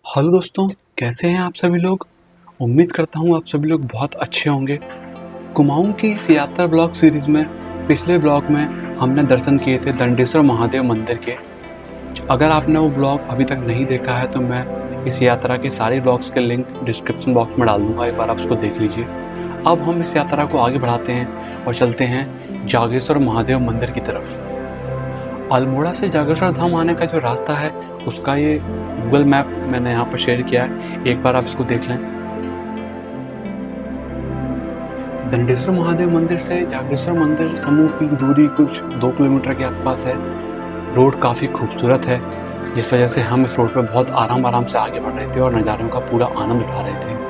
Hello दोस्तों, कैसे हैं आप सभी लोग। उम्मीद करता हूँ आप सभी लोग बहुत अच्छे होंगे। कुमाऊं की इस यात्रा ब्लॉग सीरीज़ में पिछले ब्लॉग में हमने दर्शन किए थे दंडेश्वर महादेव मंदिर के। अगर आपने वो ब्लॉग अभी तक नहीं देखा है तो मैं इस यात्रा के सारे ब्लॉग्स के लिंक डिस्क्रिप्शन बॉक्स में डाल दूँगा, एक बार आप उसको देख लीजिए। अब हम इस यात्रा को आगे बढ़ाते हैं और चलते हैं जागेश्वर महादेव मंदिर की तरफ। अल्मोड़ा से जागेश्वर धाम आने का जो रास्ता है उसका ये गूगल मैप मैंने यहाँ पर शेयर किया है, एक बार आप इसको देख लें। दंडेश्वर महादेव मंदिर से जागेश्वर मंदिर समूह की दूरी कुछ 2 किलोमीटर के आसपास है। रोड काफ़ी खूबसूरत है, जिस वजह से हम इस रोड पर बहुत आराम से आगे बढ़ रहे थे और नज़ारों का पूरा आनंद उठा रहे थे।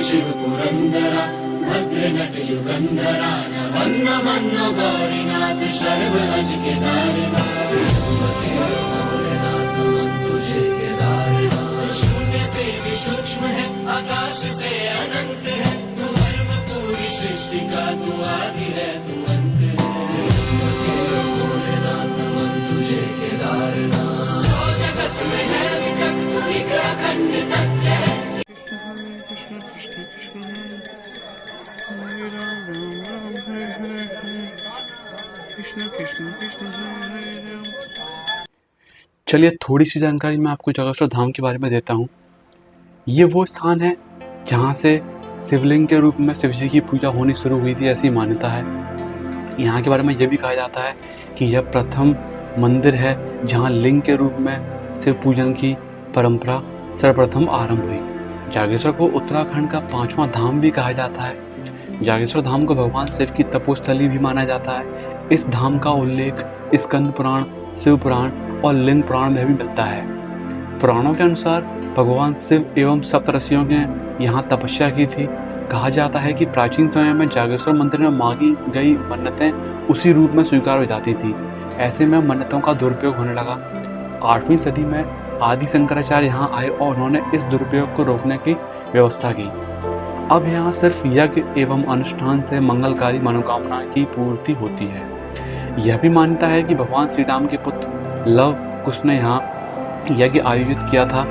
शिव पुरंदरा भद्र नट युगंधरा नमन्न मन्न गौरीनाथ शर्व अज केदारनाथ तुझे केदारनाथ शून्य से भी सूक्ष्म है आकाश से अनंत है तू धर्म पूरी सृष्टि का तू आदि है तू अंत है भोलेनाथ नमन तुझे केदारनाथ सौ जगत में है विकट तू एक अखंड तथ्य है। चलिए थोड़ी सी जानकारी मैं आपको जागेश्वर धाम के बारे में देता हूँ। ये वो स्थान है जहाँ से शिवलिंग के रूप में शिव जी की पूजा होनी शुरू हुई थी, ऐसी मान्यता है। यहाँ के बारे में यह भी कहा जाता है कि यह प्रथम मंदिर है जहाँ लिंग के रूप में शिव पूजन की परंपरा सर्वप्रथम आरंभ हुई। जागेश्वर को उत्तराखंड का 5वां धाम भी कहा जाता है। जागेश्वर धाम को भगवान शिव की तपोस्थली भी माना जाता है। इस धाम का उल्लेख स्कंद पुराण, शिव पुराण और लिंग पुराण में भी मिलता है। पुराणों के अनुसार भगवान शिव एवं सप्तऋषियों ने यहाँ तपस्या की थी। कहा जाता है कि प्राचीन समय में जागेश्वर मंदिर में मांगी गई मन्नतें उसी रूप में स्वीकार हो जाती थी। ऐसे में मन्नतों का दुरुपयोग होने लगा। 8वीं सदी में आदि शंकराचार्य यहाँ आए और उन्होंने इस दुरुपयोग को रोकने की व्यवस्था की। अब यहाँ सिर्फ यज्ञ एवं अनुष्ठान से मंगलकारी मनोकामना की पूर्ति होती है। यह भी मान्यता है कि भगवान श्री राम के पुत्र लव कुश ने यहाँ यज्ञ आयोजित किया था,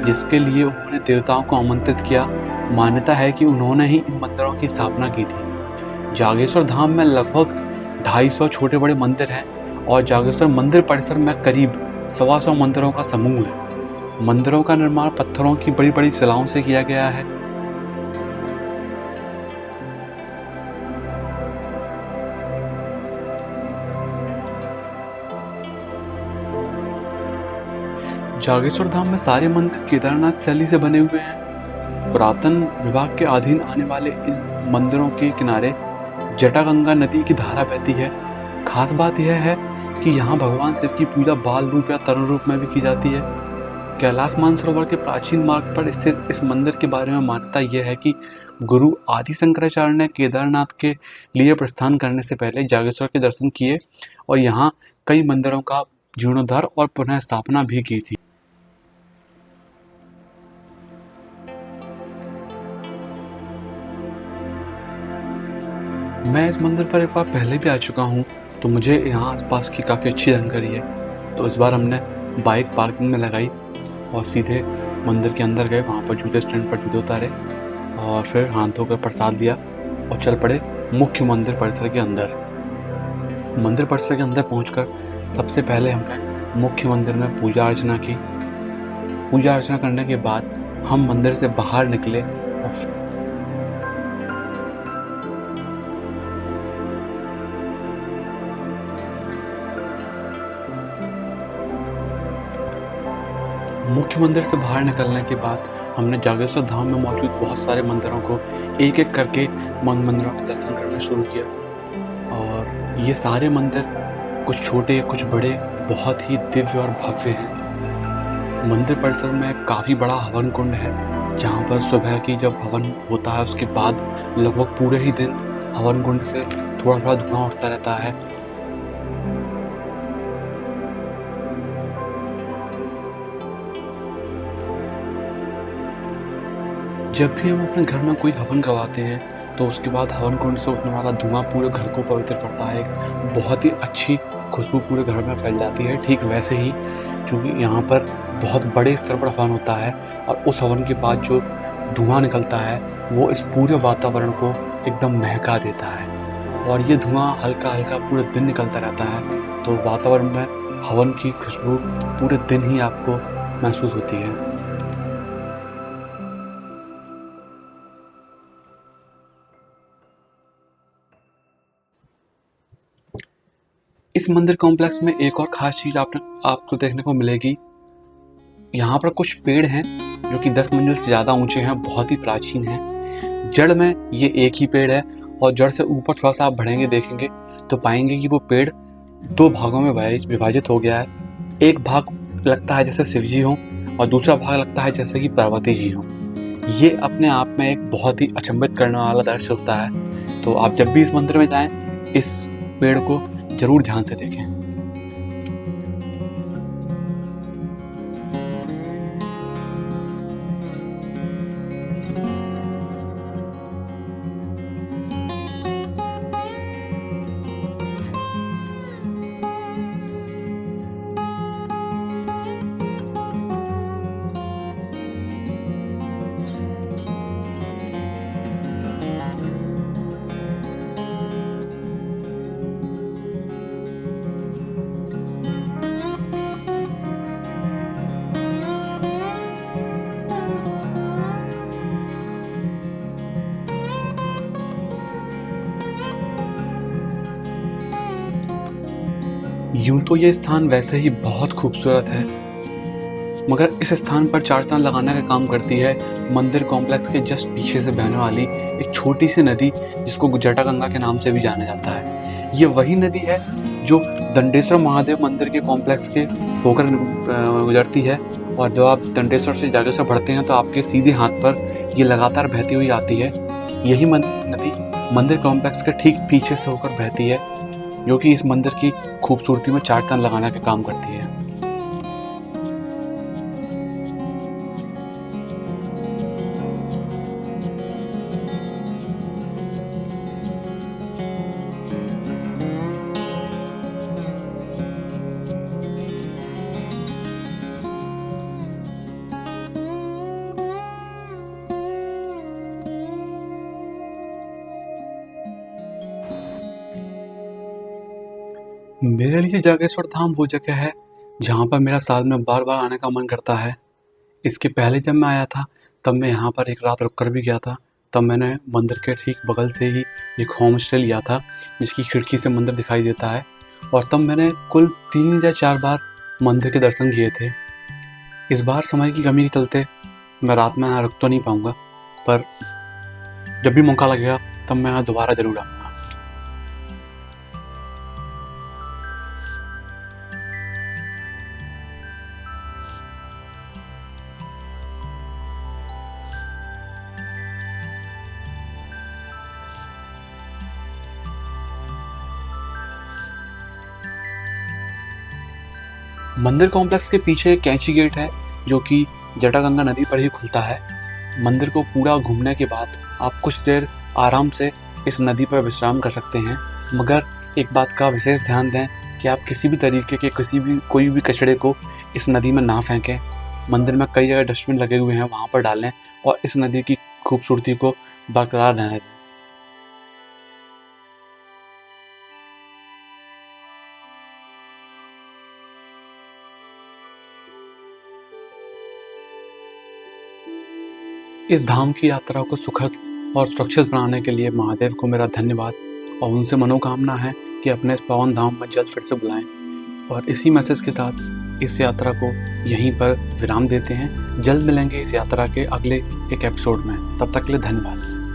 जिसके लिए उन्होंने देवताओं को आमंत्रित किया। मान्यता है कि उन्होंने ही इन मंदिरों की स्थापना की थी। जागेश्वर धाम में लगभग 250 छोटे बड़े मंदिर हैं और जागेश्वर मंदिर परिसर में करीब 125 मंदिरों का समूह है। मंदिरों का निर्माण पत्थरों की बड़ी बड़ी शिलाओं से किया गया है। जागेश्वर धाम में सारे मंदिर केदारनाथ शैली से बने हुए हैं। पुरातन विभाग के अधीन आने वाले इन मंदिरों के किनारे जटागंगा नदी की धारा बहती है। खास बात यह है कि यहाँ भगवान शिव की पूजा बाल रूप या तरुण रूप में भी की जाती है। कैलाश मानसरोवर के प्राचीन मार्ग पर स्थित इस मंदिर के बारे में मान्यता यह है कि गुरु आदि शंकराचार्य ने केदारनाथ के लिए प्रस्थान करने से पहले जागेश्वर के दर्शन किए और यहाँ कई मंदिरों का जीर्णोद्धार और पुनः स्थापना भी की थी। मैं इस मंदिर पर एक बार पहले भी आ चुका हूँ, तो मुझे यहाँ आसपास की काफ़ी अच्छी जानकारी है। तो इस बार हमने बाइक पार्किंग में लगाई और सीधे मंदिर के अंदर गए। वहाँ पर जूते स्टैंड पर जूते उतारे और फिर हाथ धोकर प्रसाद लिया और चल पड़े मुख्य मंदिर परिसर के अंदर। मंदिर परिसर के अंदर पहुंचकर सबसे पहले हमने मुख्य मंदिर में पूजा अर्चना की। पूजा अर्चना करने के बाद हम मंदिर से बाहर निकले और मुख्य मंदिर से बाहर निकलने के बाद हमने जागेश्वर धाम में मौजूद बहुत सारे मंदिरों को एक एक करके मंदिरों के दर्शन करना शुरू किया। और ये सारे मंदिर, कुछ छोटे कुछ बड़े, बहुत ही दिव्य और भव्य हैं। मंदिर परिसर में काफ़ी बड़ा हवन कुंड है, जहाँ पर सुबह की जब हवन होता है उसके बाद लगभग पूरे ही दिन हवन कुंड से थोड़ा थोड़ा धुआं उठता रहता है। जब भी हम अपने घर में कोई हवन करवाते हैं तो उसके बाद हवन कुंड से उठने वाला धुआं पूरे घर को पवित्र करता है। एक बहुत ही अच्छी खुशबू पूरे घर में फैल जाती है। ठीक वैसे ही चूँकि यहाँ पर बहुत बड़े स्तर पर हवन होता है और उस हवन के बाद जो धुआं निकलता है वो इस पूरे वातावरण को एकदम महका देता है। और ये धुआं हल्का हल्का पूरे दिन निकलता रहता है, तो वातावरण में हवन की खुशबू पूरे दिन ही आपको महसूस होती है। इस मंदिर कॉम्प्लेक्स में एक और ख़ास चीज़ आपको देखने को मिलेगी। यहाँ पर कुछ पेड़ हैं जो कि 10 मंजिल से ज़्यादा ऊंचे हैं, बहुत ही प्राचीन हैं। जड़ में ये एक ही पेड़ है और जड़ से ऊपर थोड़ा सा आप बढ़ेंगे देखेंगे तो पाएंगे कि वो पेड़ 2 भागों में विभाजित हो गया है। एक भाग लगता है जैसे शिव जी हों और दूसरा भाग लगता है जैसे कि पार्वती जी हों। ये अपने आप में एक बहुत ही अचंभित करने वाला दृश्य होता है। तो आप जब भी इस मंदिर में जाएं, इस पेड़ को जरूर ध्यान से देखें। यूं तो ये स्थान वैसे ही बहुत खूबसूरत है, मगर इस स्थान पर 4 चांद लगाने का काम करती है मंदिर कॉम्प्लेक्स के जस्ट पीछे से बहने वाली एक छोटी सी नदी, जिसको जटागंगा के नाम से भी जाना जाता है। ये वही नदी है जो दंडेश्वर महादेव मंदिर के कॉम्प्लेक्स के होकर गुजरती है। और जब आप दंडेश्वर से जागेश्वर बढ़ते हैं तो आपके सीधे हाथ पर ये लगातार बहती हुई आती है। यही नदी मंदिर कॉम्प्लेक्स के ठीक पीछे से होकर बहती है, जो कि इस मंदिर की खूबसूरती में 4 चांद लगाने का काम करती है। मेरे लिए जागेश्वर धाम वो जगह है जहाँ पर मेरा साल में बार बार आने का मन करता है। इसके पहले जब मैं आया था तब मैं यहाँ पर एक रात रुक कर भी गया था। तब मैंने मंदिर के ठीक बगल से ही एक होम स्टे लिया था, जिसकी खिड़की से मंदिर दिखाई देता है। और तब मैंने कुल 3 या 4 बार मंदिर के दर्शन किए थे। इस बार समय की कमी के चलते मैं रात में यहाँ रुक तो नहीं पाऊँगा, पर जब भी मौका लगेगा तब मैं यहाँ दोबारा ज़रूर आऊँगा। मंदिर कॉम्प्लेक्स के पीछे एक कैंची गेट है जो कि जटागंगा नदी पर ही खुलता है। मंदिर को पूरा घूमने के बाद आप कुछ देर आराम से इस नदी पर विश्राम कर सकते हैं, मगर एक बात का विशेष ध्यान दें कि आप किसी भी तरीके के कोई भी कचरे को इस नदी में ना फेंकें। मंदिर में कई जगह डस्टबिन लगे हुए हैं, वहाँ पर डालें और इस नदी की खूबसूरती को बरकरार रहने दें। इस धाम की यात्रा को सुखद और सुरक्षित बनाने के लिए महादेव को मेरा धन्यवाद और उनसे मनोकामना है कि अपने इस पावन धाम में जल्द फिर से बुलाएं। और इसी मैसेज के साथ इस यात्रा को यहीं पर विराम देते हैं। जल्द मिलेंगे इस यात्रा के अगले एक एपिसोड में। तब तक के लिए धन्यवाद।